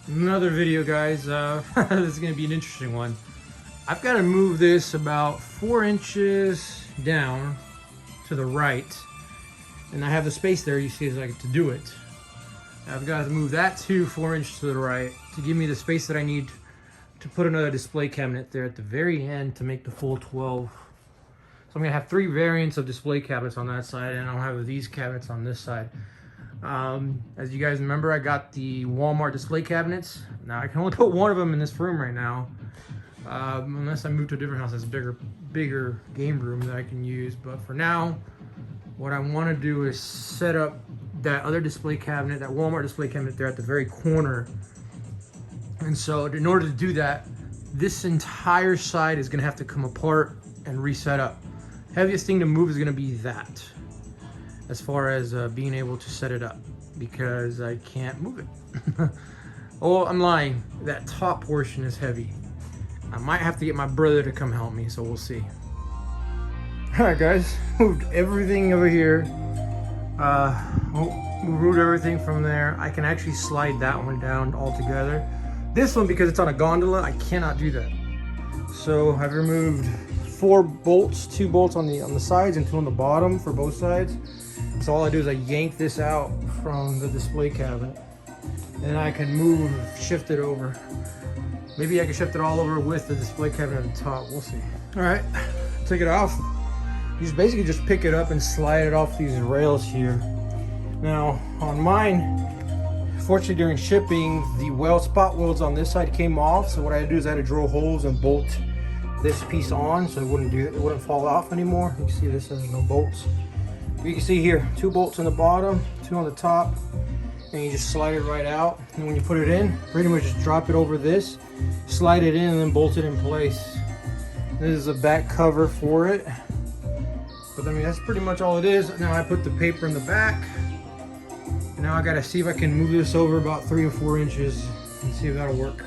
Another video, guys. This is going to be an interesting one. I've got to move this about 4 inches down to the right, and I have the space there, you see, as I get to do it. I've got to move that to 4 inches to the right to give me the space that I need to put another display cabinet there at the very end to make the full 12. So I'm going to have 3 variants of display cabinets on that side, and I'll have these cabinets on this side. As you guys remember, I got the Walmart display cabinets. Now I can only put one of them in this room right now, unless I move to a different house that's a bigger game room that I can use. But for now, what I want to do is set up that other display cabinet, that Walmart display cabinet there at the very corner. And so in order to do that, this entire side is going to have to come apart and reset up. Heaviest thing to move is going to be that, as far as being able to set it up, because I can't move it. Oh, I'm lying. That top portion is heavy. I might have to get my brother to come help me, so we'll see. Alright guys, moved everything over here. Moved everything from there. I can actually slide that one down altogether. This one, because it's on a gondola, I cannot do that. So I've removed 4 bolts, 2 bolts on the sides and 2 on the bottom for both sides. So all I do is I yank this out from the display cabinet, and I can shift it over. Maybe I can shift it all over with the display cabinet at the top. We'll see. All right, take it off. You basically just pick it up and slide it off these rails here. Now on mine, fortunately during shipping, the spot welds on this side came off. So what I had to do is I had to drill holes and bolt this piece on so it wouldn't fall off anymore. You can see this has no bolts. You can see here, 2 bolts on the bottom, 2 on the top, and you just slide it right out. And when you put it in, pretty much just drop it over this, slide it in, and then bolt it in place. This is a back cover for it. But I mean, that's pretty much all it is. Now I put the paper in the back. And now I gotta see if I can move this over about 3 or 4 inches and see if that'll work.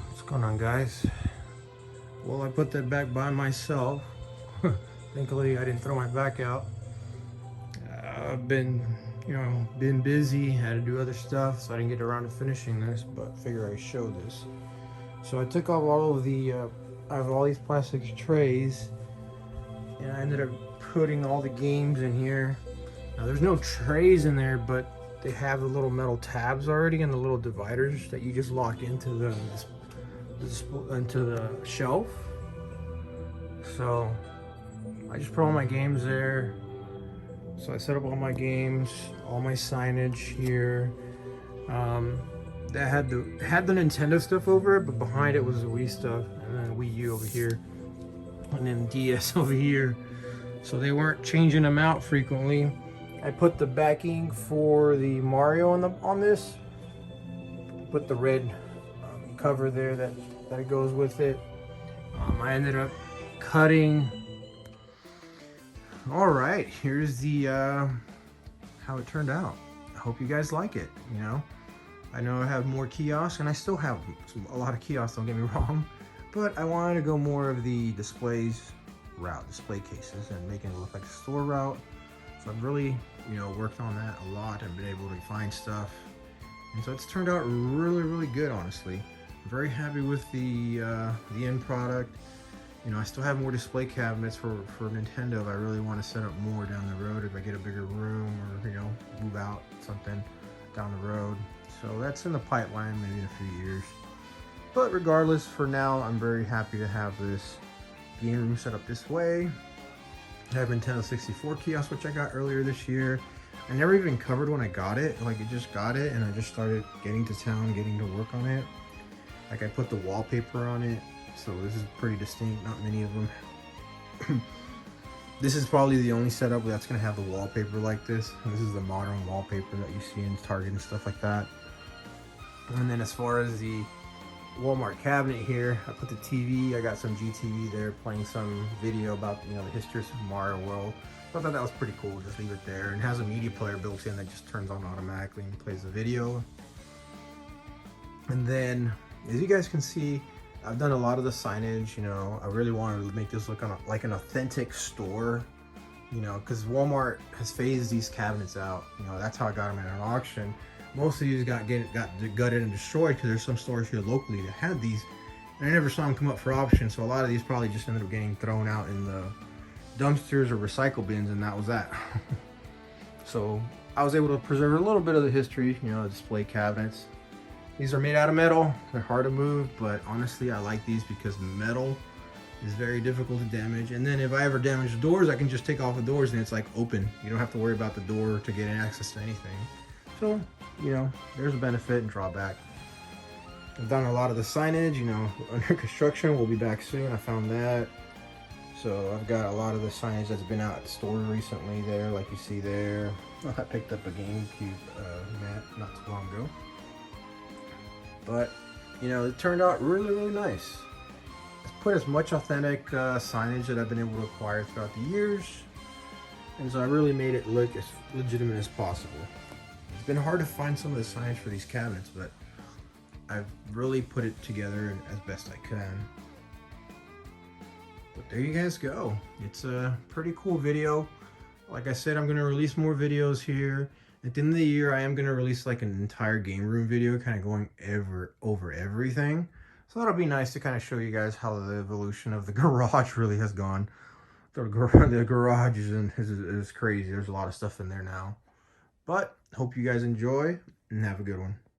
What's going on, guys? Well, I put that back by myself. Thankfully I didn't throw my back out. I've been busy, had to do other stuff, so I didn't get around to finishing this, but figure I show this. So I took off all of I have all these plastic trays, and I ended up putting all the games in here. Now there's no trays in there, but they have the little metal tabs already and the little dividers that you just lock into the shelf. So I just put all my games there. So I set up all my games, all my signage here. That had the Nintendo stuff over it, but behind it was the Wii stuff, and then Wii U over here, and then DS over here. So they weren't changing them out frequently. I put the backing for the Mario on this. Put the red cover there that goes with it. I ended up cutting. All right, here's the how it turned out. I hope you guys like it. I know I have more kiosks, and I still have a lot of kiosks, don't get me wrong, but I wanted to go more of the display cases, and making it look like a store route. So I've really worked on that a lot and been able to find stuff, and so it's turned out really good, honestly. I'm very happy with the end product. I still have more display cabinets for Nintendo if I really want to set up more down the road, if I get a bigger room, or move out something down the road. So that's in the pipeline, maybe in a few years. But regardless, for now, I'm very happy to have this game room set up this way. I have Nintendo 64 kiosk, which I got earlier this year. I never even covered when I got it. Like, I just got it, and I just started getting to town, getting to work on it. Like, I put the wallpaper on it. So this is pretty distinct, not many of them. This is probably the only setup that's going to have the wallpaper like this. This is the modern wallpaper that you see in Target and stuff like that. And then as far as the Walmart cabinet here, I put the TV. I got some GTV there playing some video about the history of Super Mario World. So I thought that was pretty cool. Just leave it there. And it has a media player built in that just turns on automatically and plays the video. And then, as you guys can see, I've done a lot of the signage, you know. I really wanted to make this look like an authentic store, you know, because Walmart has phased these cabinets out. You know, that's how I got them at an auction. Most of these got gutted and destroyed because there's some stores here locally that had these, and I never saw them come up for auction. So a lot of these probably just ended up getting thrown out in the dumpsters or recycle bins, and that was that. So I was able to preserve a little bit of the history, you know, display cabinets. These are made out of metal. They're hard to move, but honestly, I like these because metal is very difficult to damage. And then if I ever damage the doors, I can just take off the doors and it's like open. You don't have to worry about the door to get access to anything. So, you know, there's a benefit and drawback. I've done a lot of the signage, you know, under construction. We'll be back soon. I found that. So I've got a lot of the signage that's been out at the store recently there, like you see there. I picked up a GameCube mat not too long ago. But, you know, it turned out really, really nice. It's put as much authentic signage that I've been able to acquire throughout the years. And so I really made it look as legitimate as possible. It's been hard to find some of the signage for these cabinets, but I've really put it together as best I can. But there you guys go. It's a pretty cool video. Like I said, I'm going to release more videos here. At the end of the year, I am going to release like an entire game room video, kind of going over everything. So that'll be nice to kind of show you guys how the evolution of the garage really has gone. The garage is crazy. There's a lot of stuff in there now. But hope you guys enjoy and have a good one.